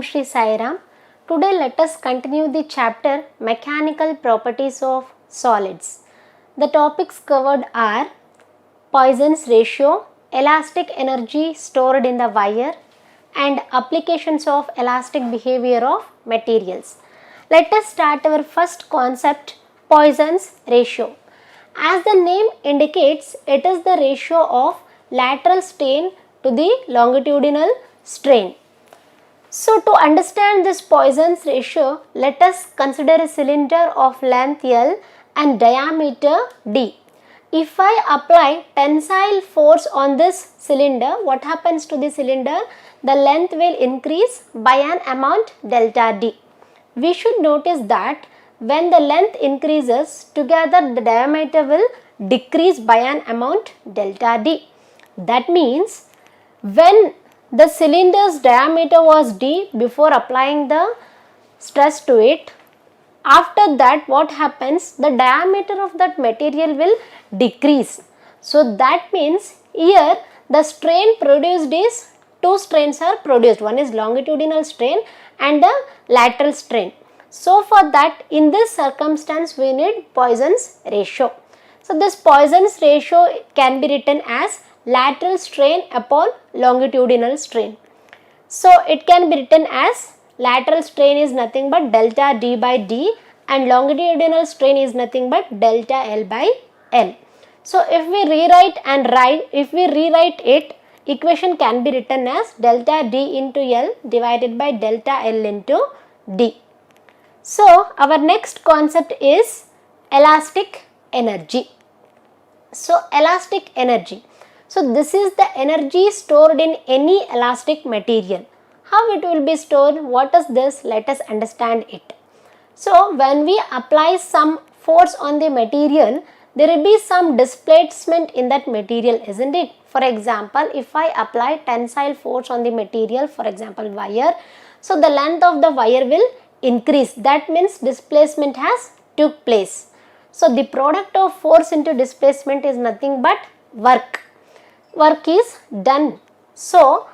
Shree Sairam. Today let us continue the chapter Mechanical Properties of Solids. The topics covered are Poisson's ratio, elastic energy stored in the wire, and applications of elastic behavior of materials. Let us start our first concept, Poisson's ratio. As the name indicates, it is the ratio of lateral strain to the longitudinal strain. So, to understand this Poisson's ratio, let us consider a cylinder of length L and diameter D. If I apply tensile force on this cylinder, what happens to the cylinder? The length will increase by an amount delta D. We should notice that when the length increases, together the diameter will decrease by an amount delta D. That means when the cylinder's diameter was D before applying the stress to it, after that what happens? The diameter of that material will decrease. So that means here the strain produced is, two strains are produced, one is longitudinal strain and the lateral strain. So for that, in this circumstance we need Poisson's ratio. So this Poisson's ratio can be written as lateral strain upon longitudinal strain. So it can be written as lateral strain is nothing but delta D by D and longitudinal strain is nothing but delta L by L. So if we rewrite it, equation can be written as delta D into L divided by delta L into D. So our next concept is elastic energy. So elastic energy. So this is the energy stored in any elastic material. How it will be stored? What is this? Let us understand it. So when we apply some force on the material, there will be some displacement in that material, isn't it? For example, if I apply tensile force on the material, for example wire, so the length of the wire will increase. That means displacement has took place. So the product of force into displacement is nothing but work. Work is done. So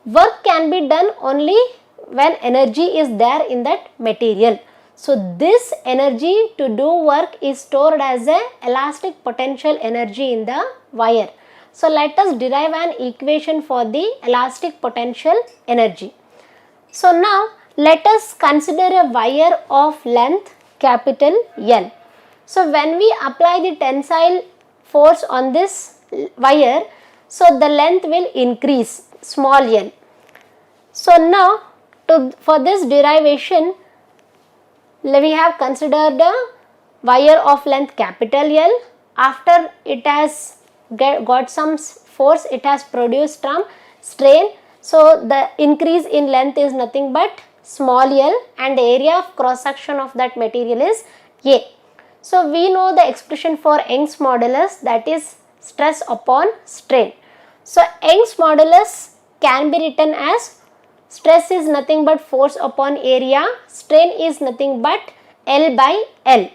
work can be done only when energy is there in that material. So this energy to do work is stored as a elastic potential energy in the wire. So let us derive an equation for the elastic potential energy. So now let us consider a wire of length capital L. So when we apply the tensile force on this wire, so the length will increase small l. So now for this derivation, we have considered a wire of length capital L. After it has got some force, it has produced some strain. So the increase in length is nothing but small l and the area of cross section of that material is A. So we know the expression for Young's modulus, that is stress upon strain. So Young's modulus can be written as stress is nothing but force upon area, strain is nothing but L by L,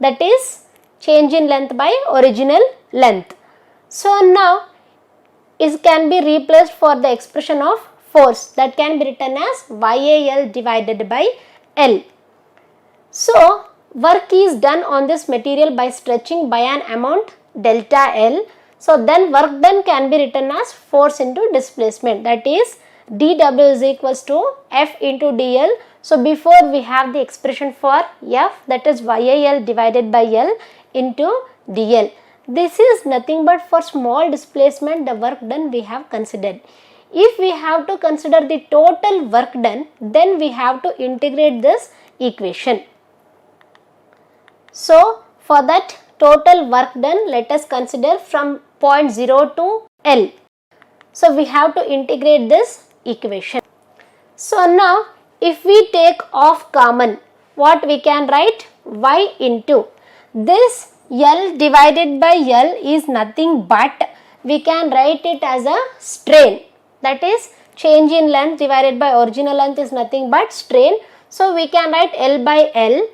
that is change in length by original length. So now it can be replaced for the expression of force, that can be written as YAL divided by L. So work is done on this material by stretching by an amount delta L. So then work done can be written as force into displacement, that is dW is equals to F into dl. So before we have the expression for F, that is YAL divided by L into dl. This is nothing but for small displacement the work done we have considered. If we have to consider the total work done, then we have to integrate this equation. So for that total work done, let us consider from point 0 to L. So we have to integrate this equation. So now if we take off common, what we can write? Y into this L divided by L is nothing but, we can write it as a strain, that is change in length divided by original length is nothing but strain. So we can write L by L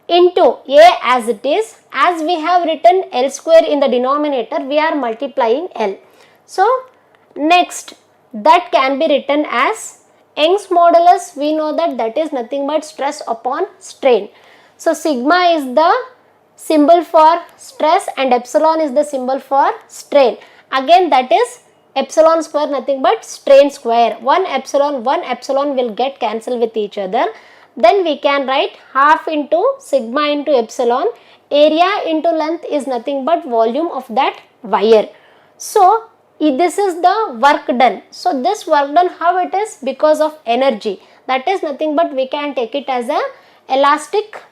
into A as it is. As we have written L square in the denominator, we are multiplying L. So next that can be written as Young's modulus, we know that is nothing but stress upon strain. So sigma is the symbol for stress and epsilon is the symbol for strain. Again that is epsilon square, nothing but strain square. One epsilon will get cancelled with each other. Then we can write half into sigma into epsilon. Area into length is nothing but volume of that wire. So this is the work done. So this work done, how it is? Because of energy. That is nothing but we can take it as a elastic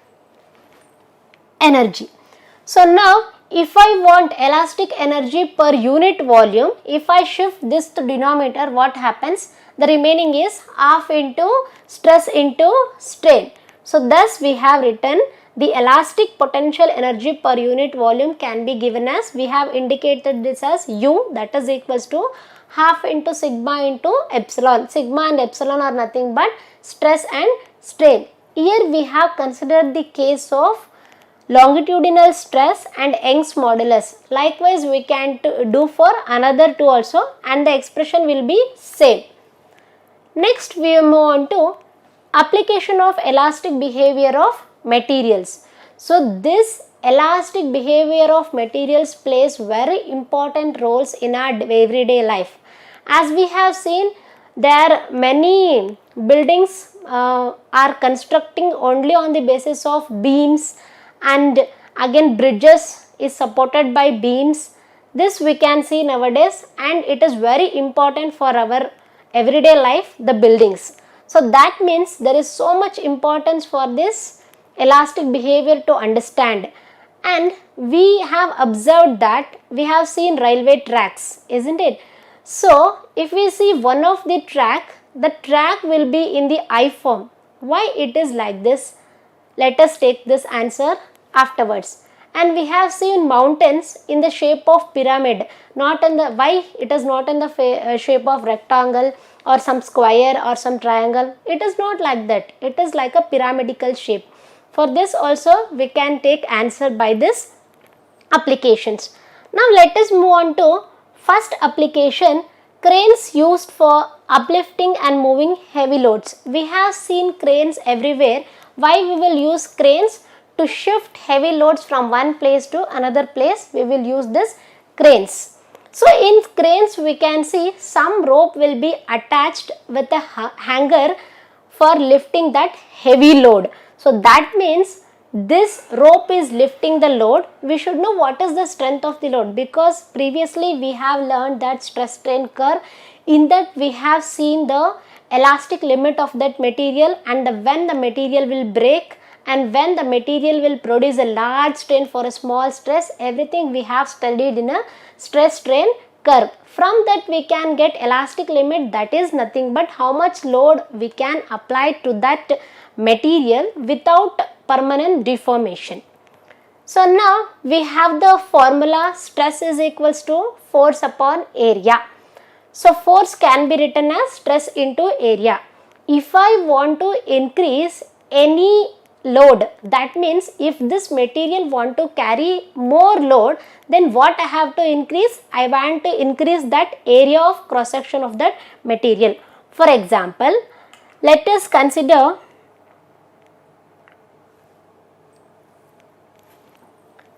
energy. So now if I want elastic energy per unit volume, if I shift this to denominator, what happens? The remaining is half into stress into strain. So thus we have written the elastic potential energy per unit volume can be given as, we have indicated this as U, that is equals to half into sigma into epsilon. Sigma and epsilon are nothing but stress and strain. Here we have considered the case of longitudinal stress and Young's modulus. Likewise we can do for another two also and the expression will be same. Next we move on to application of elastic behavior of materials. So this elastic behavior of materials plays very important roles in our everyday life. As we have seen, there are many buildings are constructing only on the basis of beams, and again bridges is supported by beams. This we can see nowadays, and it is very important for our everyday life, the buildings. So that means there is so much importance for this elastic behavior to understand. And we have observed that we have seen railway tracks, isn't it? So if we see one of the track will be in the I form. Why it is like this? Let us take this answer afterwards. And we have seen mountains in the shape of pyramid, not in the, why it is not in the shape of rectangle or some square or some triangle. It is not like that. It is like a pyramidical shape. For this also we can take answer by this applications. Now let us move on to first application, cranes used for uplifting and moving heavy loads. We have seen cranes everywhere. Why we will use cranes? To shift heavy loads from one place to another place, we will use this cranes. So in cranes we can see some rope will be attached with a hanger for lifting that heavy load. So that means this rope is lifting the load. We should know what is the strength of the load, because previously we have learned that stress strain curve. In that we have seen the elastic limit of that material, and when the material will break and when the material will produce a large strain for a small stress, everything we have studied in a stress strain curve. From that we can get elastic limit, that is nothing but how much load we can apply to that material without permanent deformation. So now we have the formula, stress is equals to force upon area. So force can be written as stress into area. If I want to increase any load, that means if this material want to carry more load, then what I have to increase? I want to increase that area of cross section of that material. For example, let us consider,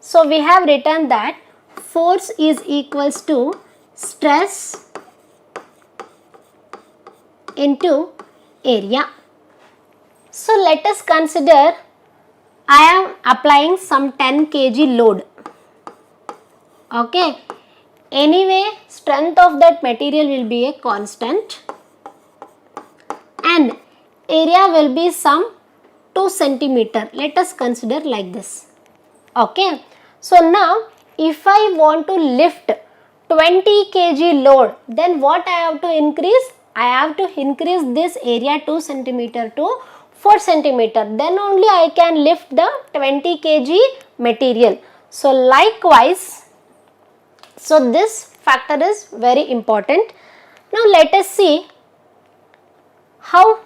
so we have written that force is equals to stress into area. So let us consider I am applying some 10 kg load. Okay. Anyway, strength of that material will be a constant and area will be some 2 centimeter. Let us consider like this. Okay. So now if I want to lift 20 kg load, then what I have to increase? I have to increase this area 2 centimeter to 4 centimeter. Then only I can lift the 20 kg material. So likewise, so this factor is very important. Now let us see how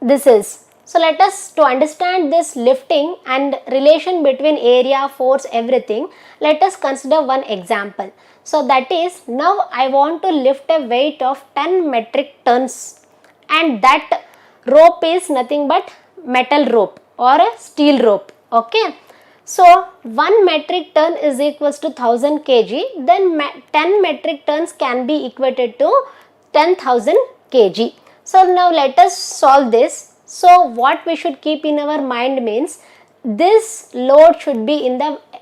this is. So let us, to understand this lifting and relation between area, force, everything, let us consider one example. So that is, now I want to lift a weight of 10 metric tons and that rope is nothing but metal rope or a steel rope. Okay. So 1 metric ton is equals to 1000 kg, then 10 metric tons can be equated to 10,000 kg. So now let us solve this. So what we should keep in our mind means this load should be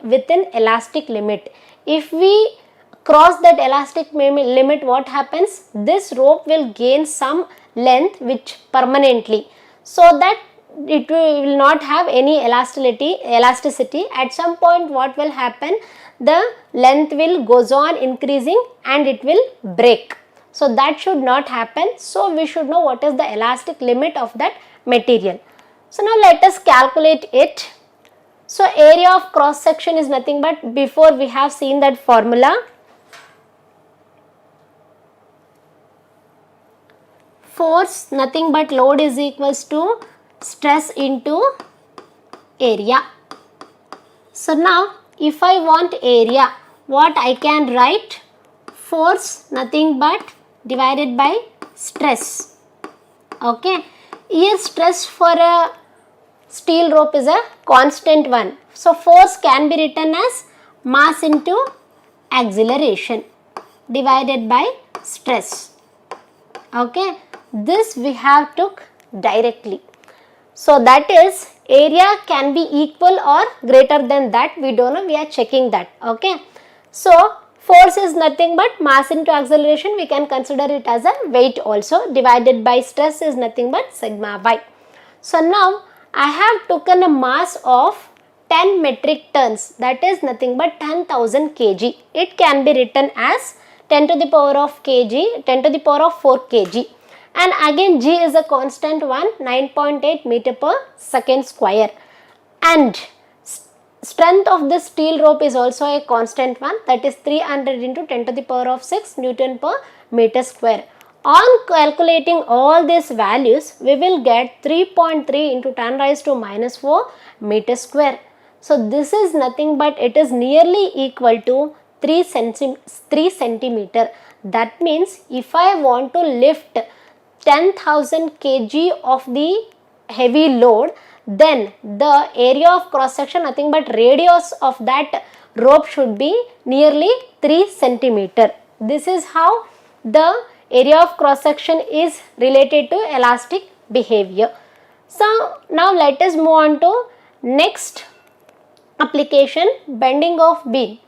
within elastic limit. If we cross that elastic limit, what happens? This rope will gain some length which permanently, so that it will not have any elasticity. At some point what will happen? The length will goes on increasing and it will break. So that should not happen. So we should know what is the elastic limit of that material. So now let us calculate it. So area of cross section is nothing but, before we have seen that formula. Force nothing but load is equals to stress into area. So now if I want area, what I can write? Force nothing but divided by stress. Okay. Here stress for a steel rope is a constant one. So force can be written as mass into acceleration divided by stress. Okay. This we have took directly. So that is, area can be equal or greater than that. We don't know, we are checking that. Okay. So force is nothing but mass into acceleration. We can consider it as a weight also, divided by stress is nothing but sigma y. So now I have taken a mass of 10 metric tons, that is nothing but 10,000 kg. It can be written as 10 to the power of kg, 10 to the power of 4 kg. And again g is a constant one, 9.8 meter per second square. And strength of this steel rope is also a constant one, that is 300 into 10 to the power of 6 Newton per meter square. On calculating all these values, we will get 3.3 into 10 raised to minus 4 meter square. So this is nothing but, it is nearly equal to 3 centimeter. That means if I want to lift 10,000 kg of the heavy load, then the area of cross section, nothing but radius of that rope should be nearly 3 centimeter. This is how the area of cross section is related to elastic behavior. So now let us move on to next application, bending of beam.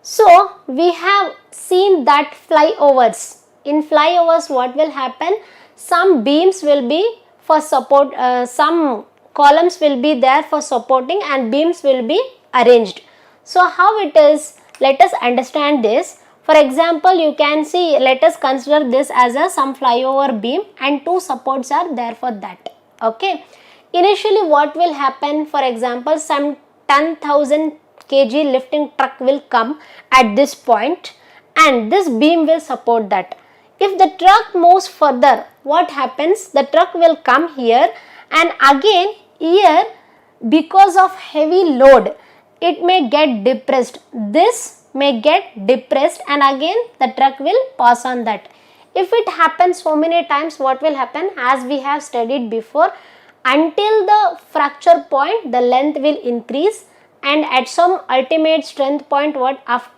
So we have seen that flyovers. In flyovers what will happen? Some beams will be for support, some columns will be there for supporting and beams will be arranged. So how it is? Let us understand this. For example, you can see, let us consider this as a some flyover beam and two supports are there for that. Okay. Initially what will happen? For example, some 10,000 kg lifting truck will come at this point and this beam will support that. If the truck moves further, what happens? The truck will come here and again here, because of heavy load, it may get depressed. This may get depressed and again the truck will pass on that. If it happens so many times, what will happen? As we have studied before, until the fracture point, the length will increase and at some ultimate strength point,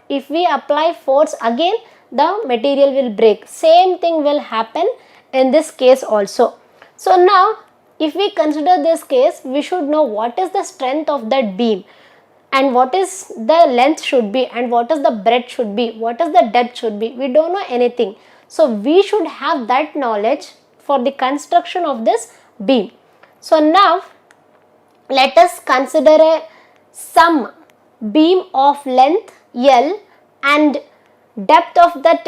if we apply force again, the material will break. Same thing will happen in this case also. So now if we consider this case, we should know what is the strength of that beam and what is the length should be and what is the breadth should be, what is the depth should be. We don't know anything. So we should have that knowledge for the construction of this beam. So now let us consider some beam of length L and depth of that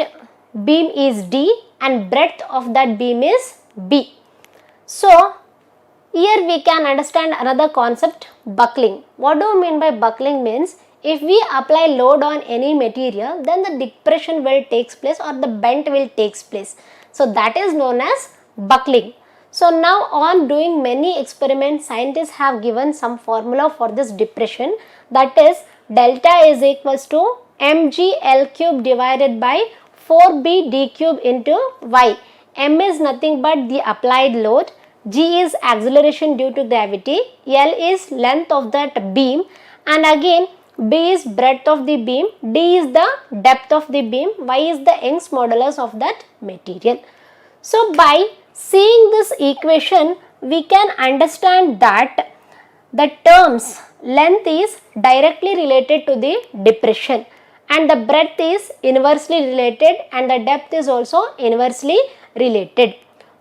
beam is D and breadth of that beam is B. So here we can understand another concept, buckling. What do you mean by buckling? Means if we apply load on any material, then the depression will takes place or the bend will takes place. So that is known as buckling. So now on doing many experiments, scientists have given some formula for this depression, that is delta is equals to mg L cube divided by 4b d cube into y. M is nothing but the applied load, G is acceleration due to gravity, L is length of that beam, and again B is breadth of the beam, D is the depth of the beam, Y is the Young's modulus of that material. So by seeing this equation, we can understand that the terms length is directly related to the depression and the breadth is inversely related and the depth is also inversely related.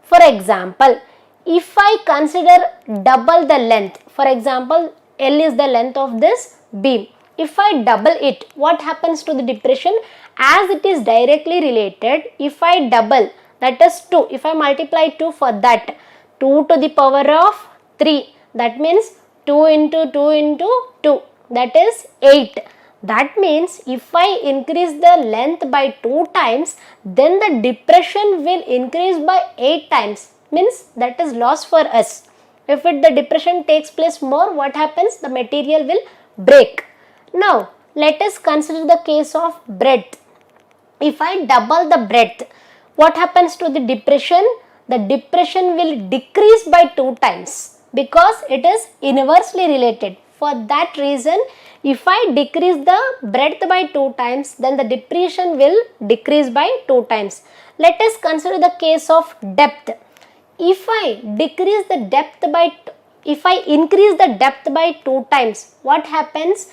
For example, if I consider double the length, for example, L is the length of this beam. If I double it, what happens to the depression? As it is directly related, if I double, that is 2, if I multiply 2 for that, 2 to the power of 3, that means 2 into 2 into 2, that is 8. That means if I increase the length by 2 times, then the depression will increase by 8 times, means that is loss for us. If the depression takes place more, what happens? The material will break. Now, let us consider the case of breadth. If I double the breadth, what happens to the depression? The depression will decrease by 2 times because it is inversely related. For that reason, if I decrease the breadth by 2 times, then the depression will decrease by 2 times. Let us consider the case of depth. If I increase the depth by 2 times, what happens?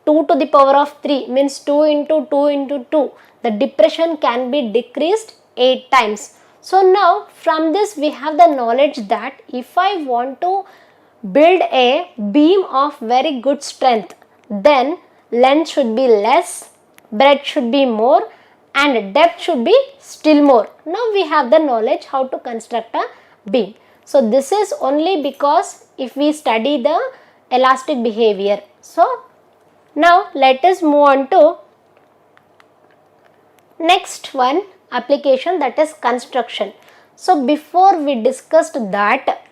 2 to the power of 3 means 2 into 2 into 2. The depression can be decreased 8 times. So now from this we have the knowledge that if I want to build a beam of very good strength, then length should be less, breadth should be more, and depth should be still more. Now we have the knowledge how to construct a beam. So this is only because if we study the elastic behavior. So now let us move on to next one application, that is construction. So before we discussed that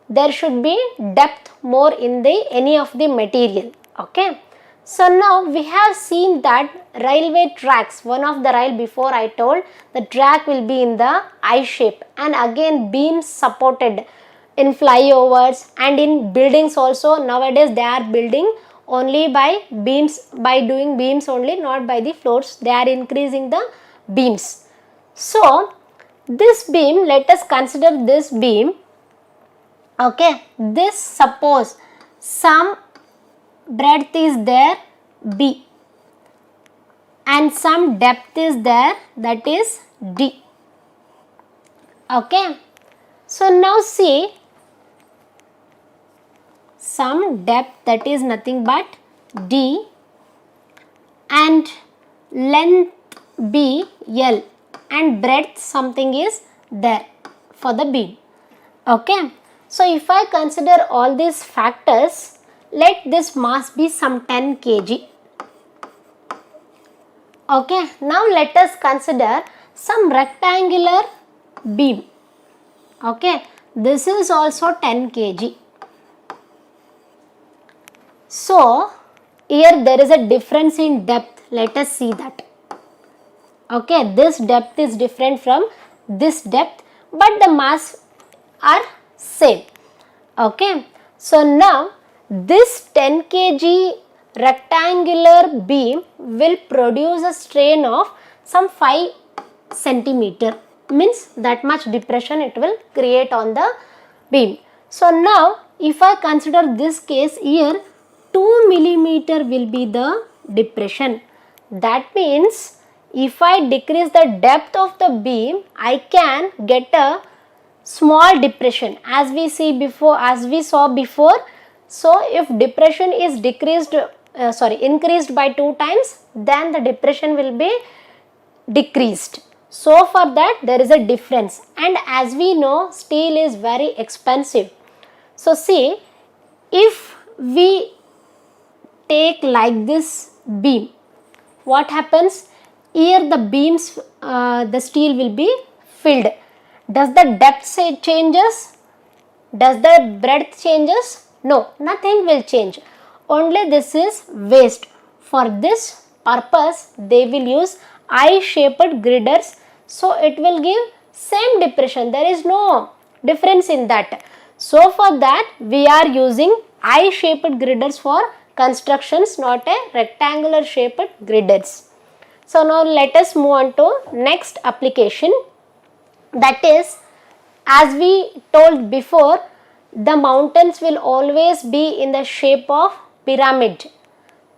there should be depth more in the any of the material. Okay. So now we have seen that railway tracks, one of the rail before I told the track will be in the I shape and again beams supported in flyovers and in buildings also. Nowadays they are building only by beams, by doing beams only, not by the floors. They are increasing the beams. So this beam, let us consider this beam. Okay, this suppose some breadth is there B and some depth is there, that is D. Okay, so now see, some depth, that is nothing but D, and length B L and breadth something is there for the beam. Okay, so if I consider all these factors, let this mass be some 10 kg. Okay, now let us consider some rectangular beam. Okay, this is also 10 kg. So here there is a difference in depth. Let us see that. Okay, this depth is different from this depth, but the mass are same. Okay, so now this 10 kg rectangular beam will produce a strain of some 5 centimeter, means that much depression it will create on the beam. So now if I consider this case here, 2 millimeter will be the depression. That means if I decrease the depth of the beam, I can get a small depression as we saw before. So if depression is increased by 2 times, then the depression will be decreased. So for that there is a difference, and as we know steel is very expensive. So see, if we take like this beam, what happens? Here the beams, the steel will be filled. Does the depth changes? Does the breadth changes? No, nothing will change. Only this is waste. For this purpose, they will use I-shaped girders. So it will give same depression, there is no difference in that. So for that we are using I-shaped girders for constructions, not a rectangular shaped girders. So now let us move on to next application, that is, as we told before, the mountains will always be in the shape of pyramid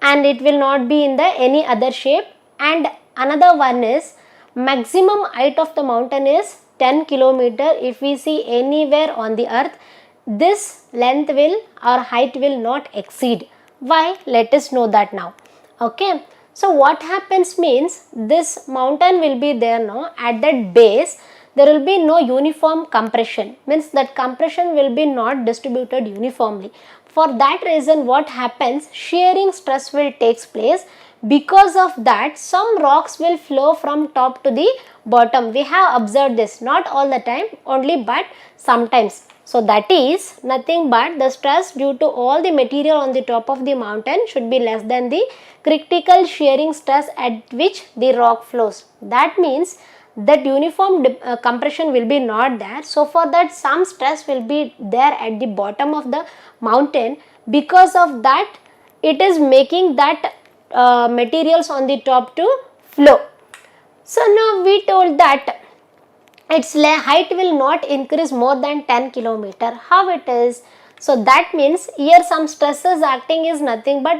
and it will not be in the any other shape. And another one is maximum height of the mountain is 10 kilometer. If we see anywhere on the earth, this length will or height will not exceed. Why? Let us know that now. Okay. So what happens means, this mountain will be there now, at that base there will be no uniform compression, means that compression will be not distributed uniformly. For that reason what happens, shearing stress will takes place. Because of that, some rocks will flow from top to the bottom. We have observed this, not all the time only, but sometimes. So that is nothing but the stress due to all the material on the top of the mountain should be less than the critical shearing stress at which the rock flows. That means that uniform compression will be not there. So for that, some stress will be there at the bottom of the mountain. Because of that, it is making that materials on the top to flow. So now we told that its height will not increase more than 10 kilometer. How it is? So that means here some stresses acting is nothing but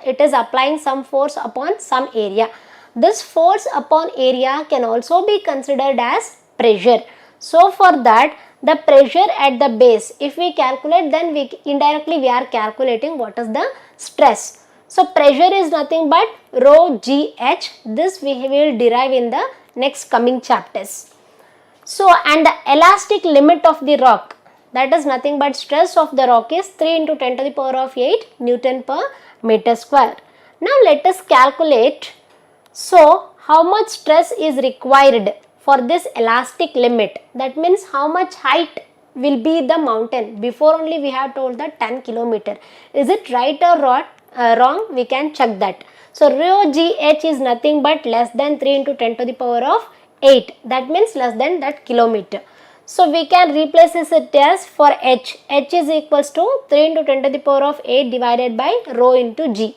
it is applying some force upon some area. This force upon area can also be considered as pressure. So for that, the pressure at the base, if we calculate, then we indirectly we are calculating what is the stress. So pressure is nothing but rho GH. This we will derive in the next coming chapters. So, and the elastic limit of the rock, that is nothing but stress of the rock is 3 into 10 to the power of 8 Newton per meter square. Now let us calculate. So how much stress is required for this elastic limit? That means how much height will be the mountain. Before only we have told that 10 kilometer. Is it right or wrong? We can check that. So rho GH is nothing but less than 3 into 10 to the power of 8. That means less than that kilometer. So we can replace this as for H. H is equals to 3 into 10 to the power of 8 divided by rho into G.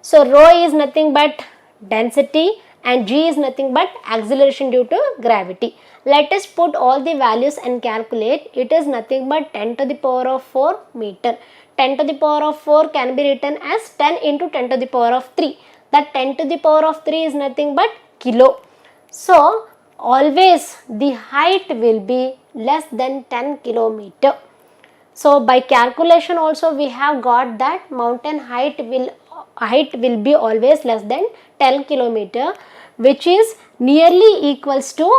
So rho is nothing but density and G is nothing but acceleration due to gravity. Let us put all the values and calculate. It is nothing but 10 to the power of 4 meter. 10 to the power of 4 can be written as 10 into 10 to the power of 3. That 10 to the power of 3 is nothing but kilo. So always the height will be less than 10 kilometer. So by calculation also we have got that mountain height will be always less than 10 kilometer, which is nearly equals to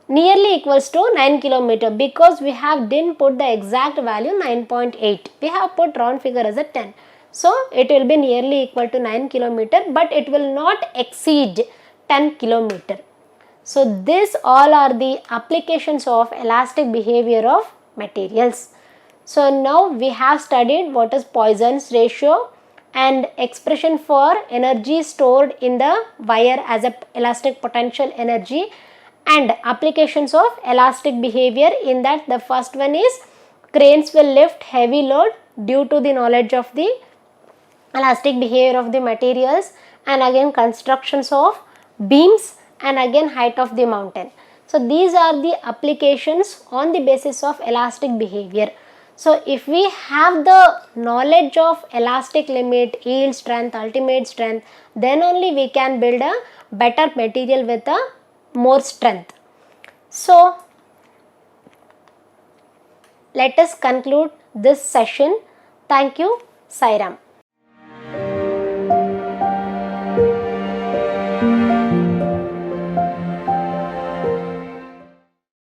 9 kilometer, because we have didn't put the exact value 9.8. We have put round figure as a 10. So it will be nearly equal to 9 kilometer, but it will not exceed 10 kilometer. So these all are the applications of elastic behavior of materials. So now we have studied what is Poisson's ratio and expression for energy stored in the wire as a elastic potential energy, and applications of elastic behavior. In that, the first one is cranes will lift heavy load due to the knowledge of the elastic behavior of the materials, and again constructions of beams, and again height of the mountain. So these are the applications on the basis of elastic behavior. So if we have the knowledge of elastic limit, yield strength, ultimate strength, then only we can build a better material with a more strength. So let us conclude this session. Thank you. Sai Ram.